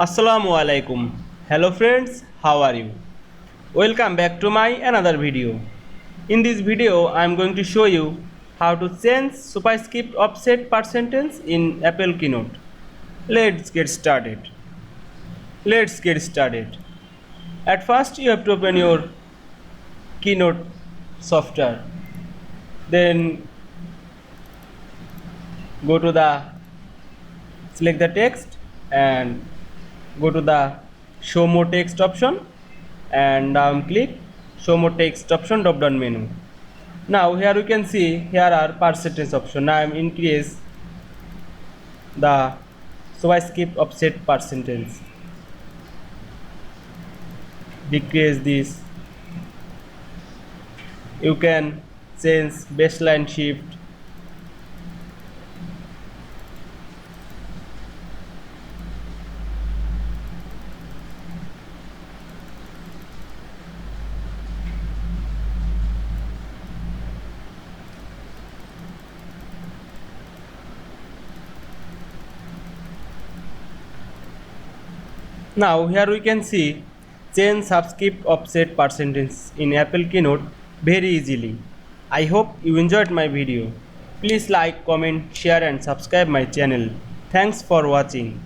Assalamu Walaikum. Hello friends, how are you? Welcome back to my another video. In this video, I am going to show you how to change Superscript offset percentage in Apple Keynote. Let's get started. At first, you have to open your Keynote software. Then go to select the text and go to the show more text option and click show more text option drop down menu. Now here you can see here are percentage option. Now I am increase the Superscript offset percentage, decrease this. You can change baseline shift. Now here we can see change subscript offset percentage in Apple Keynote very easily. I hope you enjoyed my video. Please like, comment, share and subscribe my channel. Thanks for watching.